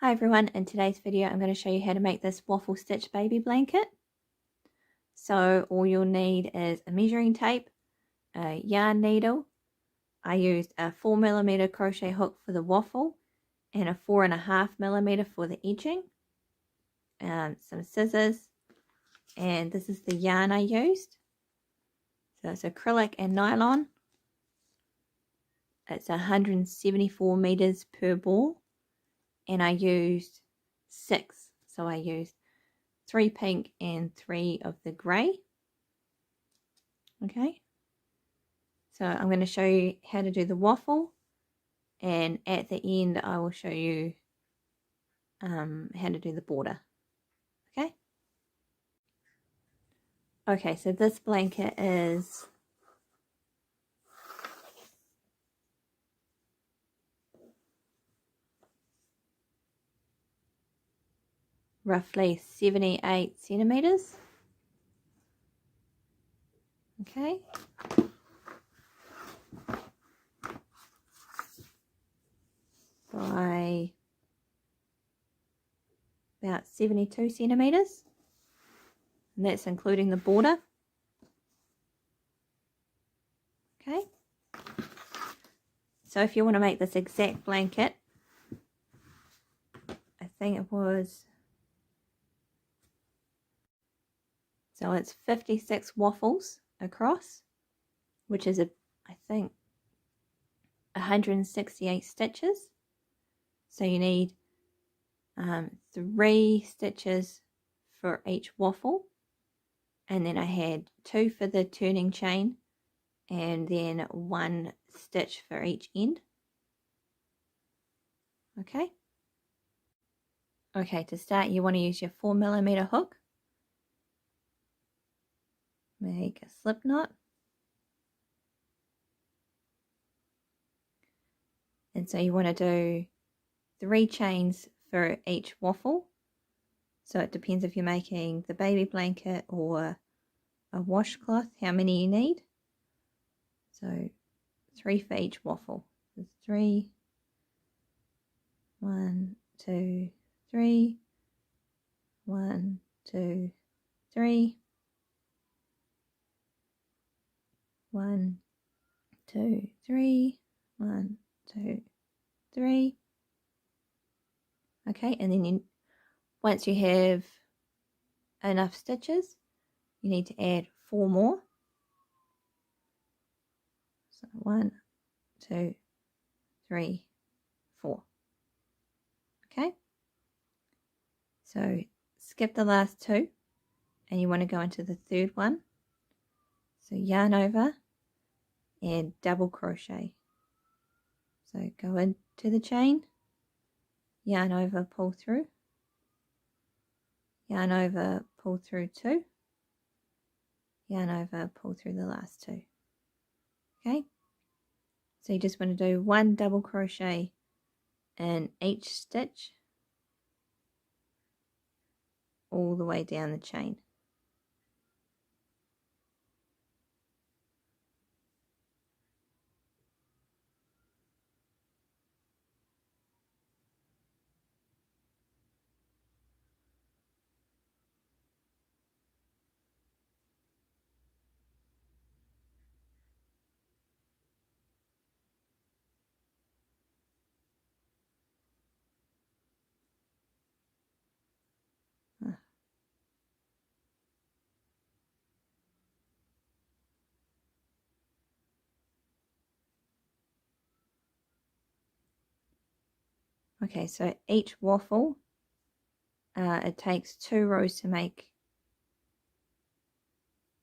Hi everyone, in today's video I'm going to show you how to make this waffle stitch baby blanket. So all you'll need is a measuring tape, a yarn needle. I used a 4mm crochet hook for the waffle and a 4.5mm for the edging, some scissors, and this is the yarn I used. So it's acrylic and nylon. It's 174 meters per ball, and I used 6. So I used 3 pink and 3 of the grey. Okay, so I'm going to show you how to do the waffle, and at the end I will show you how to do the border. Okay, so this blanket is roughly 78 centimeters. Okay, by about 72 centimeters, and that's including the border. Okay, so if you want to make this exact blanket, I think it was, so it's 56 waffles across, which is I think 168 stitches. So you need 3 stitches for each waffle, and then I had 2 for the turning chain, and then 1 stitch for each end. Okay, to start you want to use your 4mm hook, make a slip knot, and so you want to do 3 chains for each waffle. So it depends if you're making the baby blanket or a washcloth, how many you need. So 3 for each waffle. So 3, 1, 2, 3, 1, 2, 3, 1, 2, 3, 1, 2, 3. Okay, and then once you have enough stitches, you need to add 4 more. So 1, 2, 3, 4. Okay, so skip the last 2, and you want to go into the third one. So yarn over and double crochet. So go into the chain, yarn over, pull through, yarn over, pull through 2, yarn over, pull through the last 2. Okay, so you just want to do 1 double crochet in each stitch all the way down the chain. Okay, so each waffle, it takes 2 rows to make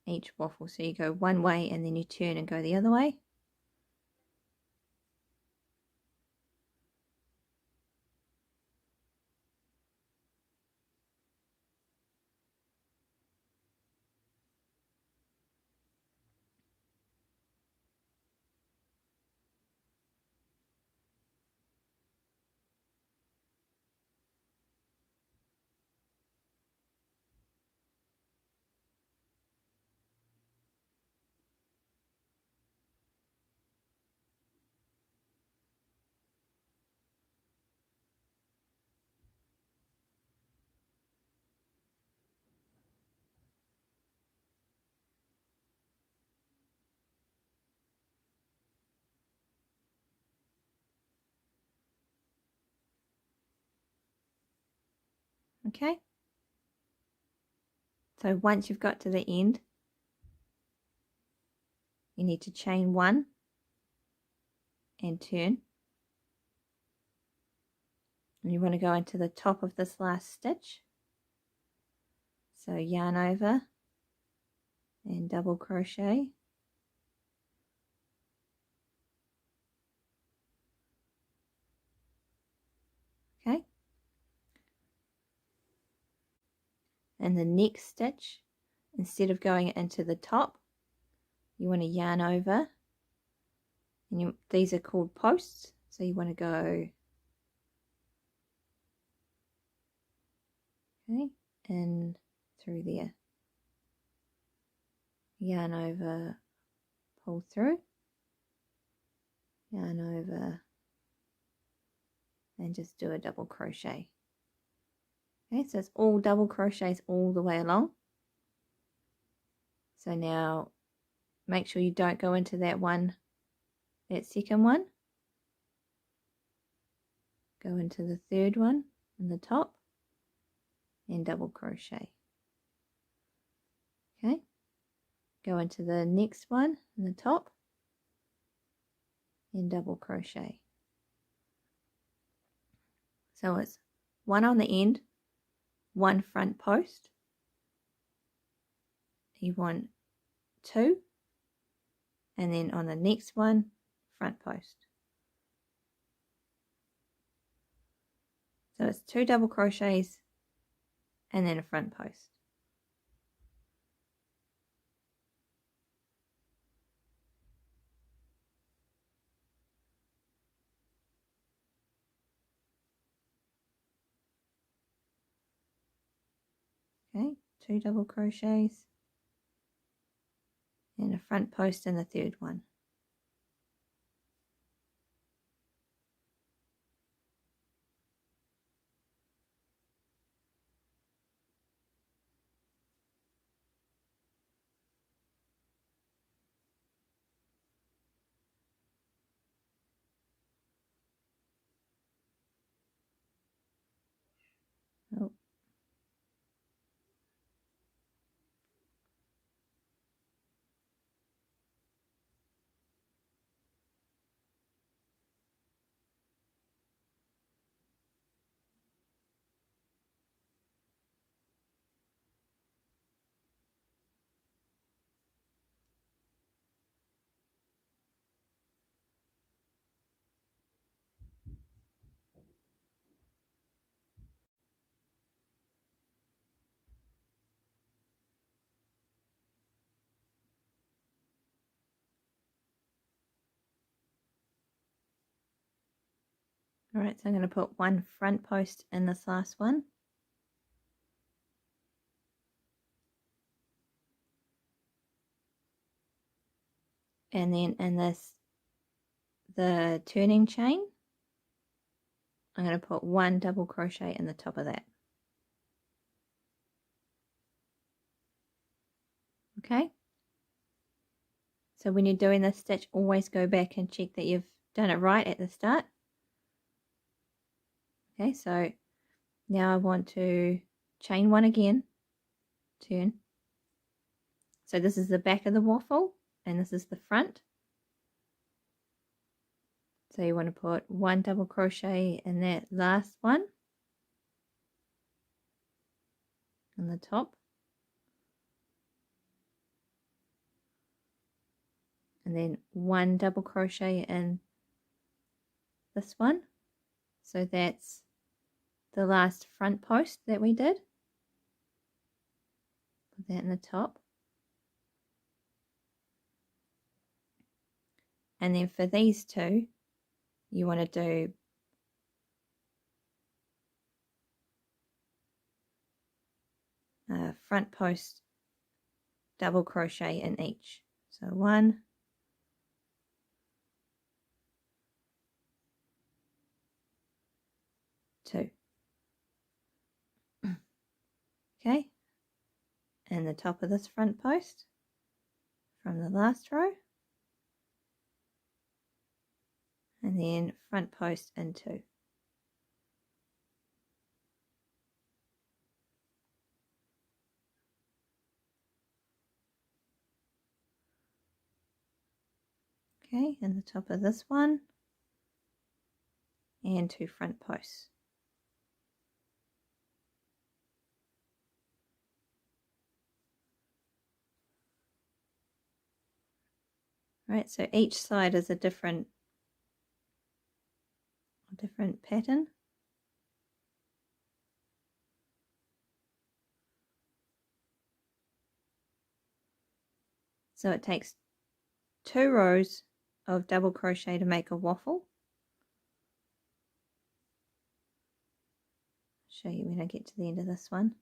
each waffle. So you go one way and then you turn and go the other way. Okay, so once you've got to the end, you need to chain 1 and turn, and you want to go into the top of this last stitch. So yarn over and double crochet, okay, and the next stitch, instead of going into the top, you want to yarn over, and these are called posts, so you want to go in through there, yarn over, pull through, yarn over, and just do a double crochet. Okay, so it's all double crochets all the way along. So now make sure you don't go into that second one. Go into the third one in the top and double crochet. Okay, go into the next one in the top and double crochet. So it's 1 on the end, 1 front post. You want 2, and then on the next one, front post. So it's 2 double crochets and then a front post. Okay, 2 double crochets and a front post in the third one. Oh. Alright, so I'm going to put 1 front post in this last one. And then in the turning chain, I'm going to put 1 double crochet in the top of that. Okay, so when you're doing this stitch, always go back and check that you've done it right at the start. Okay, so now I want to chain 1 again, turn. So this is the back of the waffle and this is the front. So you want to put 1 double crochet in that last one on the top, and then 1 double crochet in this one. So that's the last front post that we did. Put that in the top. And then for these two, you want to do front post double crochet in each. So 1, 2. Okay, and the top of this front post from the last row, and then front post in 2. Okay, and the top of this one, and 2 front posts. Right, so each side is a different pattern. So it takes 2 rows of double crochet to make a waffle. I'll show you when I get to the end of this one.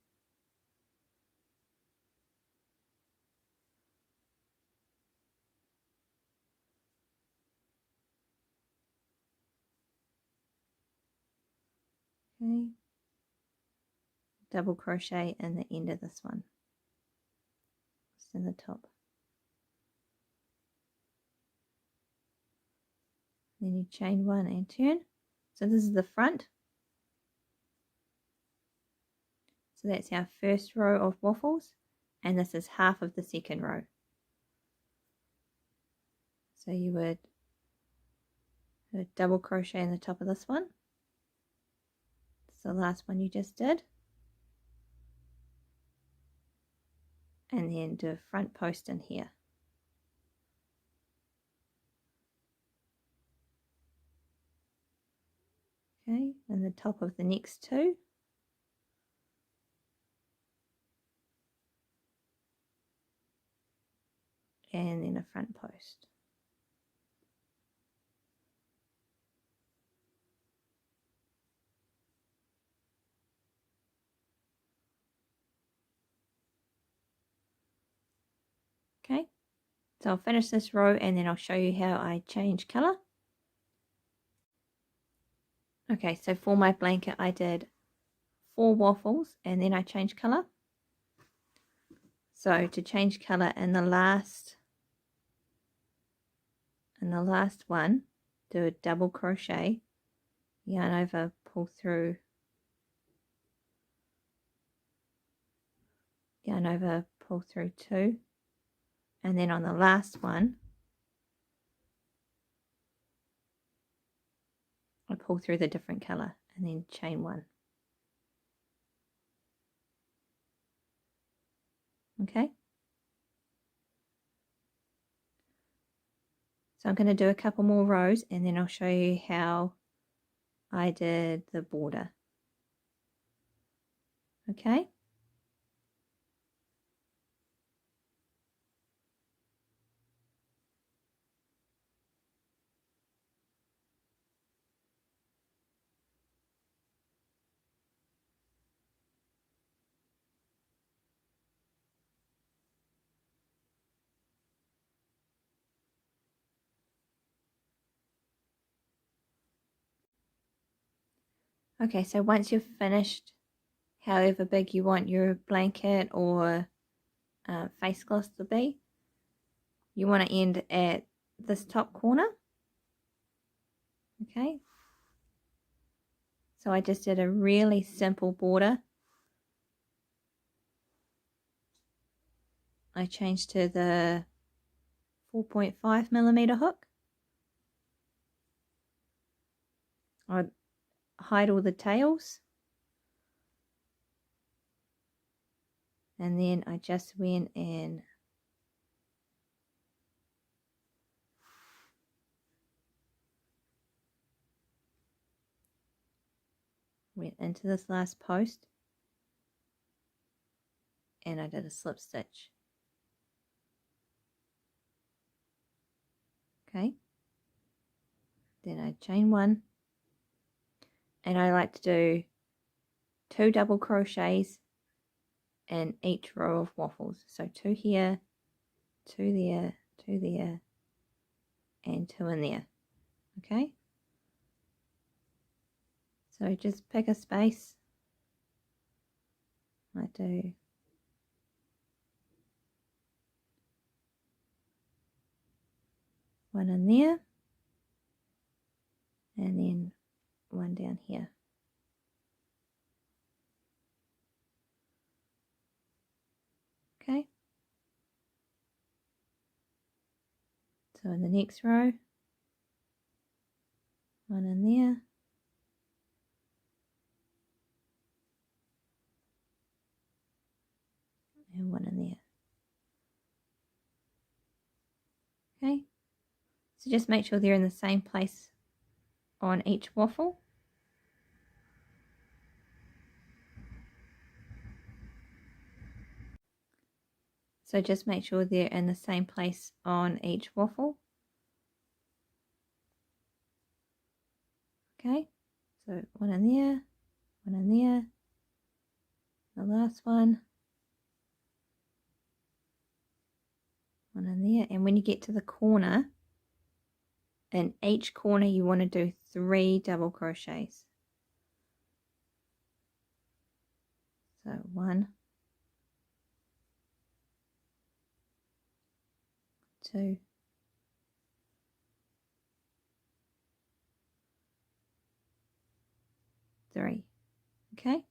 Okay, double crochet in the end of this one, just in the top. Then you chain 1 and turn. So this is the front. So that's our first row of waffles, and this is half of the second row. So you would double crochet in the top of this one. It's the last one you just did. And then do a front post in here. Okay, and the top of the next 2. And then a front post. Okay, so I'll finish this row and then I'll show you how I change colour. Okay, so for my blanket I did 4 waffles and then I changed colour. So to change colour in the last one, do a double crochet, yarn over, pull through, yarn over, pull through 2, and then on the last one I pull through the different colour and then chain 1. Okay, so I'm going to do a couple more rows and then I'll show you how I did the border. Okay, okay, so once you've finished however big you want your blanket or face cloth to be, you want to end at this top corner. Okay, so I just did a really simple border. I changed to the 4.5mm hook. I'd hide all the tails, and then I just went and went into this last post and I did a slip stitch. Okay, then I chain 1, and I like to do 2 double crochets in each row of waffles. So 2 here, 2 there, 2 there, and 2 in there. Okay, so just pick a space. I do one in there and then one down here. Okay, So in the next row, one in there, and one in there. Okay, so just make sure they're in the same place on each waffle. So just make sure they're in the same place on each waffle. Okay, so one in there, one in there, the last one in there. And when you get to the corner, in each corner you want to do 3 double crochets. So 1, 2, 3. Okay.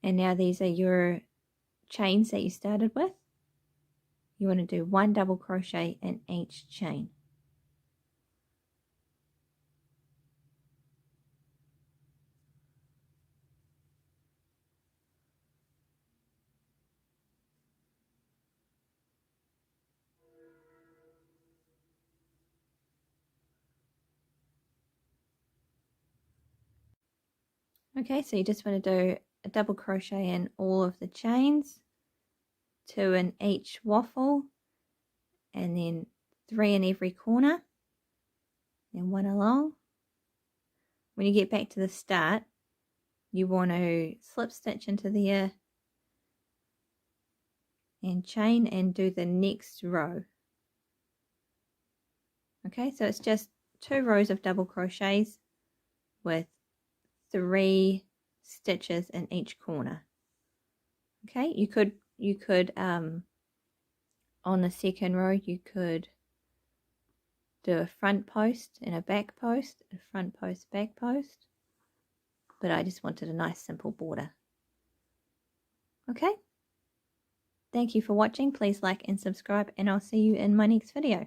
And now these are your chains that you started with. You want to do 1 double crochet in each chain. Okay, so you just want to do a double crochet in all of the chains, 2 in each waffle, and then 3 in every corner, and 1 along. When you get back to the start, you want to slip stitch into there and chain and do the next row. Okay, so it's just 2 rows of double crochets with 3 stitches in each corner. Okay, you could on the second row you could do a front post and a back post, a front post, back post, but I just wanted a nice simple border. Okay, thank you for watching. Please like and subscribe, and I'll see you in my next video.